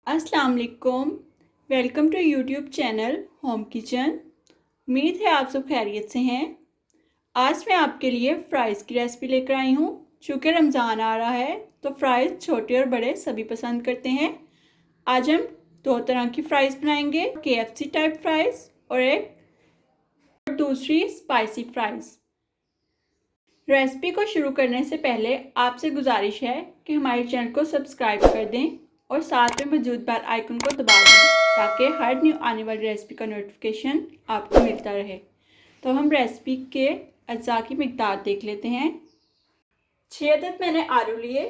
अस्सलाम वालेकुम। Welcome to YouTube channel home kitchen. उम्मीद है आप सब खैरियत से हैं। आज मैं आपके लिए फ़्राइज़ की रेसिपी लेकर आई हूँ। चूँकि रमज़ान आ रहा है तो फ़्राइज़ छोटे और बड़े सभी पसंद करते हैं। आज हम दो तरह की फ़्राइज़ बनाएंगे, KFC टाइप फ़्राइज़ और दूसरी स्पाइसी फ़्राइज़। रेसिपी को शुरू करने से पहले आपसे गुजारिश है कि हमारे चैनल को सब्सक्राइब कर दें और साथ में मौजूद बेल आइकन को दबा दें ताकि हर न्यू आने वाली रेसिपी का नोटिफिकेशन आपको मिलता रहे। तो हम रेसिपी के अज्जा की मिकदार देख लेते हैं। 6 अदद मैंने आलू लिए,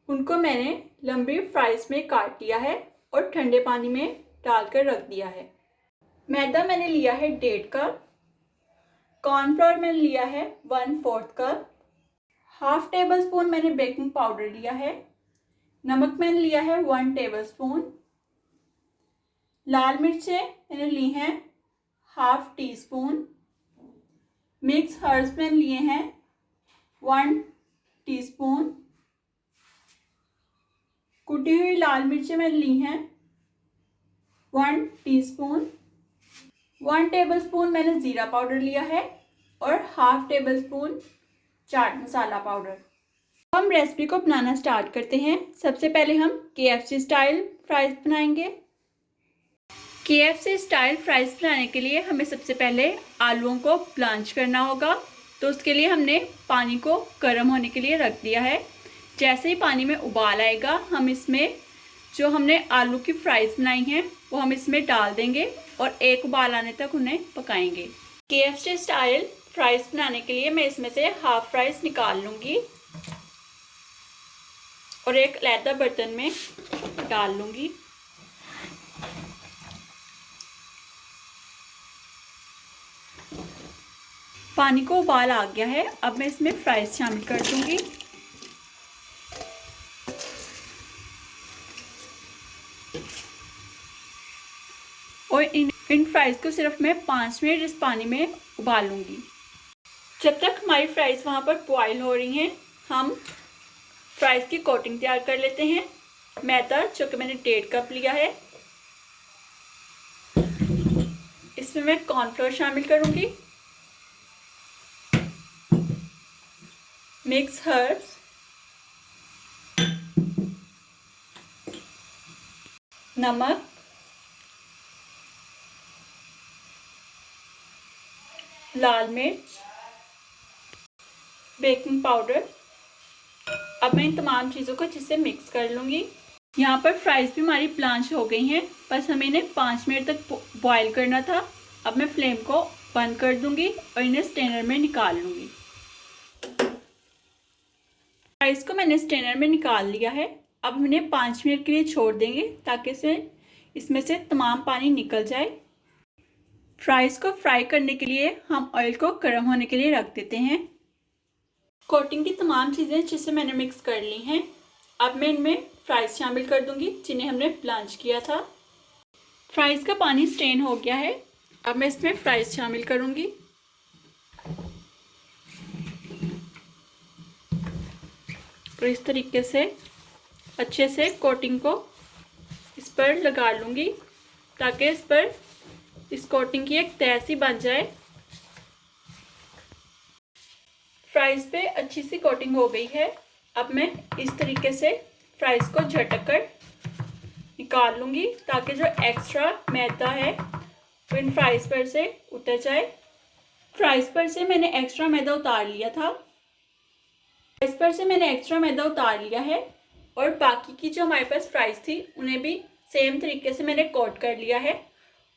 उनको मैंने लंबी फ्राइज़ में काट लिया है और ठंडे पानी में डालकर रख दिया है। मैदा मैंने लिया है 1.5 कप। कॉर्नफ्लोर मैंने लिया है 1/4 कप। हाफ टेबल स्पून मैंने बेकिंग पाउडर लिया है। नमक मैंने लिया है 1 टेबल स्पून। लाल मिर्चें मैंने ली हैं half tea spoon. Mix herbs मैंने लिए हैं 1 टीस्पून। कुटी हुई लाल मिर्चें मैंने ली हैं 1 टीस्पून। 1 टेबल स्पून मैंने ज़ीरा पाउडर लिया है और half table spoon chaat masala powder. हम रेसिपी को बनाना स्टार्ट करते हैं। सबसे पहले हम KFC स्टाइल फ्राइज़ बनाएंगे। KFC स्टाइल फ्राइज़ बनाने के लिए हमें सबसे पहले आलूओं को ब्लांच करना होगा। तो उसके लिए हमने पानी को गर्म होने के लिए रख दिया है। जैसे ही पानी में उबाल आएगा हम इसमें जो हमने आलू की फ्राइज़ बनाई हैं वो हम इसमें डाल देंगे और एक उबाल आने तक उन्हें पकाएंगे। KFC स्टाइल फ्राइज़ बनाने के लिए मैं इसमें से हाफ फ्राइज़ निकाल लूँगी और एक अलग बर्तन में डाल लूँगी। पानी को उबाल आ गया है, अब मैं इसमें फ्राइज़ शामिल कर दूँगी। और इन फ्राइज़ को सिर्फ मैं 5 मिनट इस पानी में उबालूँगी। जब तक हमारी फ्राइज़ वहाँ पर बॉयल हो रही हैं हम फ्राइज़ की कोटिंग तैयार कर लेते हैं। मैदा जो कि मैंने 1.5 कप लिया है, इसमें मैं कॉर्नफ्लोर शामिल करूँगी। मिक्स हर्ब्स, नमक, लाल मिर्च, बेकिंग पाउडर। अब मैं इन तमाम चीज़ों को अच्छे से मिक्स कर लूँगी। यहाँ पर फ्राइज़ भी हमारी ब्लांच हो गई हैं, बस हमें इन्हें 5 मिनट तक बॉयल करना था। अब मैं फ्लेम को बंद कर दूँगी और इन्हें स्ट्रेनर में निकाल लूँगी। फ्राइज़ को मैंने स्ट्रेनर में निकाल लिया है। अब इन्हें 5 मिनट के लिए छोड़ देंगे ताकि इसमें से तमाम पानी निकल जाए। फ्राइज़ को फ्राई करने के लिए हम ऑयल को गर्म होने के लिए रख देते हैं। कोटिंग की तमाम चीज़ें अच्छे से मैंने मिक्स कर ली हैं। अब मैं इनमें फ्राइज़ शामिल कर दूंगी जिन्हें हमने ब्लांच किया था। फ्राइज़ का पानी स्ट्रेन हो गया है, अब मैं इसमें फ्राइज़ शामिल करूंगी। और इस तरीके से अच्छे से कोटिंग को इस पर लगा लूँगी ताकि इस कोटिंग की एक तह सी बन जाए। फ्राइज़ पे अच्छी सी कोटिंग हो गई है। अब मैं इस तरीके से फ्राइज़ को झटक कर निकाल लूँगी ताकि जो एक्स्ट्रा मैदा है वो इन फ्राइज़ पर से उतर जाए। फ्राइज़ पर से मैंने एक्स्ट्रा मैदा उतार लिया था। फ्राइज़ पर से मैंने एक्स्ट्रा मैदा उतार लिया है और बाकी की जो हमारे पास फ्राइज़ थी उन्हें भी सेम तरीके से मैंने कोट कर लिया है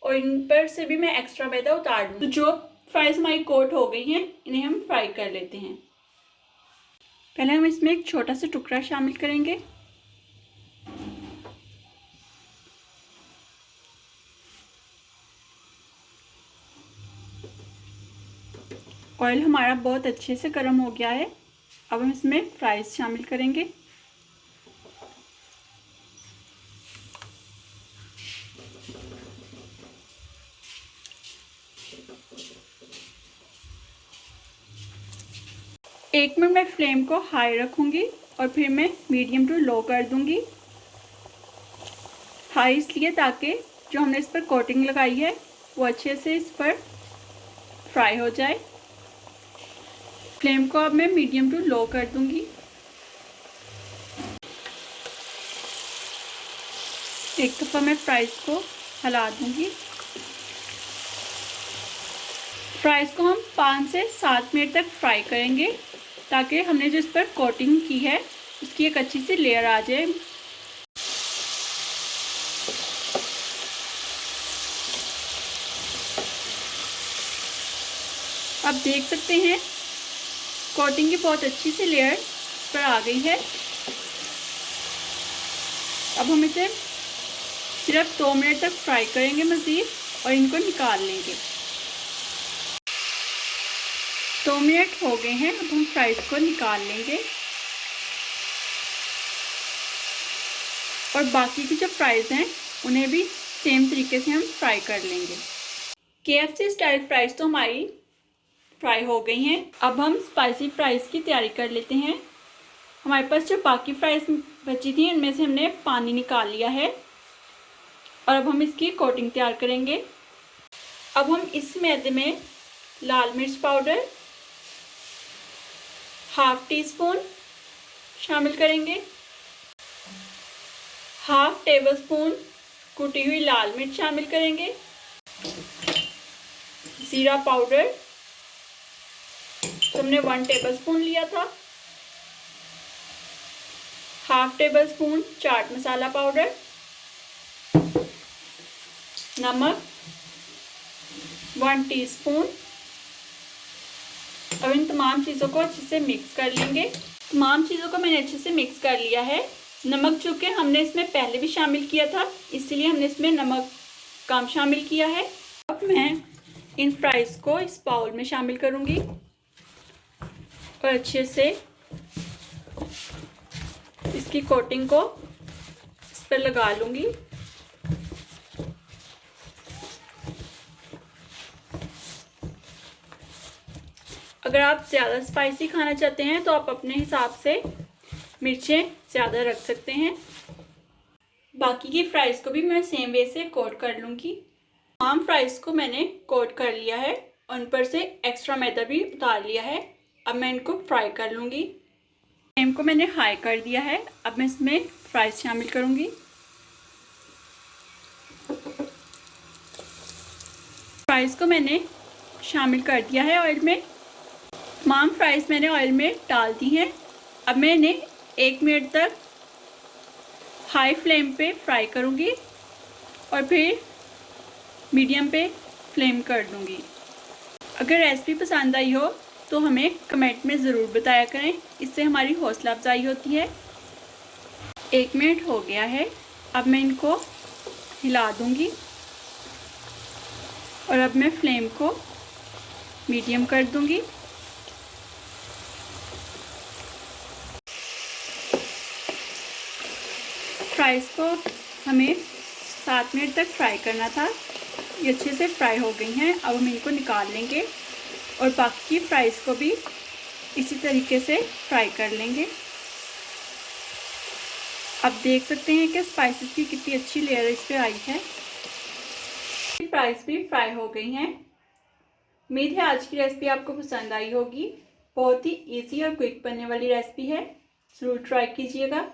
और इन पर से भी मैं एक्स्ट्रा मैदा उतार लूँ। तो जो फ्राइज़ हमारी कोट हो गई हैं इन्हें हम फ्राई कर लेते हैं। पहले हम इसमें एक छोटा सा टुकड़ा शामिल करेंगे। ऑयल हमारा बहुत अच्छे से गर्म हो गया है। अब हम इसमें फ्राइज़ शामिल करेंगे। एक मिनट मैं फ्लेम को हाई रखूँगी और फिर मैं मीडियम टू लो कर दूँगी। हाई इसलिए ताकि जो हमने इस पर कोटिंग लगाई है वो अच्छे से इस पर फ्राई हो जाए। फ्लेम को अब मैं मीडियम टू लो कर दूंगी। एक दफ़ा मैं फ्राइज़ को हिला दूंगी। फ्राइज़ को हम 5 से 7 मिनट तक फ्राई करेंगे ताकि हमने जो इस पर कोटिंग की है उसकी एक अच्छी सी लेयर आ जाए। आप देख सकते हैं कोटिंग की बहुत अच्छी सी लेयर इस पर आ गई है। अब हम इसे सिर्फ 2 मिनट तक फ्राई करेंगे मज़ीद और इनको निकाल लेंगे। 2 मिनट हो गए हैं, अब हम फ्राइज़ को निकाल लेंगे और बाकी की जो फ्राइज़ हैं उन्हें भी सेम तरीके से हम फ्राई कर लेंगे। KFC स्टाइल फ्राइज़ तो हमारी फ्राई हो गई हैं। अब हम स्पाइसी फ्राइज़ की तैयारी कर लेते हैं। हमारे पास जो बाकी फ्राइज़ बची थी इनमें से हमने पानी निकाल लिया है और अब हम इसकी कोटिंग तैयार करेंगे। अब हम इस मैदे में लाल मिर्च पाउडर हाफ टी स्पून शामिल करेंगे, हाफ टेबल स्पून कुटी हुई लाल मिर्च शामिल करेंगे, जीरा पाउडर तो हमने 1 टेबल स्पून लिया था, half table spoon chaat masala powder, नमक 1 टीस्पून। अब इन तमाम चीज़ों को अच्छे से मिक्स कर लेंगे। तमाम चीज़ों को मैंने अच्छे से मिक्स कर लिया है। नमक चूँकि हमने इसमें पहले भी शामिल किया था इसलिए हमने इसमें नमक कम शामिल किया है। अब मैं इन फ्राइज़ को इस बाउल में शामिल करूँगी और अच्छे से इसकी कोटिंग को इस पर लगा लूँगी। अगर आप ज़्यादा स्पाइसी खाना चाहते हैं तो आप अपने हिसाब से मिर्चें ज़्यादा रख सकते हैं। बाकी की फ्राइज़ को भी मैं सेम वे से कोट कर लूँगी। तमाम फ्राइज़ को मैंने कोट कर लिया है और उन पर से एक्स्ट्रा मैदा भी उतार लिया है। अब मैं इनको फ्राई कर लूँगी। फ्लेम को मैंने हाई कर दिया है। अब मैं इसमें फ्राइज़ शामिल करूँगी। फ्राइज़ को मैंने शामिल कर दिया है ऑयल में। तमाम फ्राइज़ मैंने ऑयल में डाल दी हैं। अब मैं इन्हें 1 मिनट तक हाई फ्लेम पे फ्राई करूँगी और फिर मीडियम पे फ्लेम कर दूँगी। अगर रेसिपी पसंद आई हो तो हमें कमेंट में ज़रूर बताया करें, इससे हमारी हौसला अफजाई होती है। 1 मिनट हो गया है, अब मैं इनको हिला दूँगी और अब मैं फ्लेम को मीडियम कर दूँगी। फ्राइज़ को हमें 7 मिनट तक फ्राई करना था। ये अच्छे से फ्राई हो गई हैं। अब हम इनको निकाल लेंगे और बाकी की फ्राइज़ को भी इसी तरीके से फ्राई कर लेंगे। अब देख सकते हैं कि स्पाइसेस की कितनी अच्छी लेयर इस पर आई है। फ्राइज़ भी फ्राई हो गई हैं। उम्मीद है आज की रेसिपी आपको पसंद आई होगी। बहुत ही इजी और क्विक बनने वाली रेसिपी है, ज़रूर ट्राई कीजिएगा।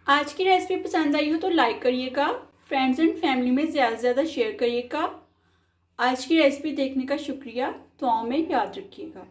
आज की रेसिपी पसंद आई हो तो लाइक करिएगा, फ्रेंड्स एंड फैमिली में ज़्यादा से ज़्यादा शेयर करिएगा। आज की रेसिपी देखने का शुक्रिया, दुआओं में याद रखिएगा।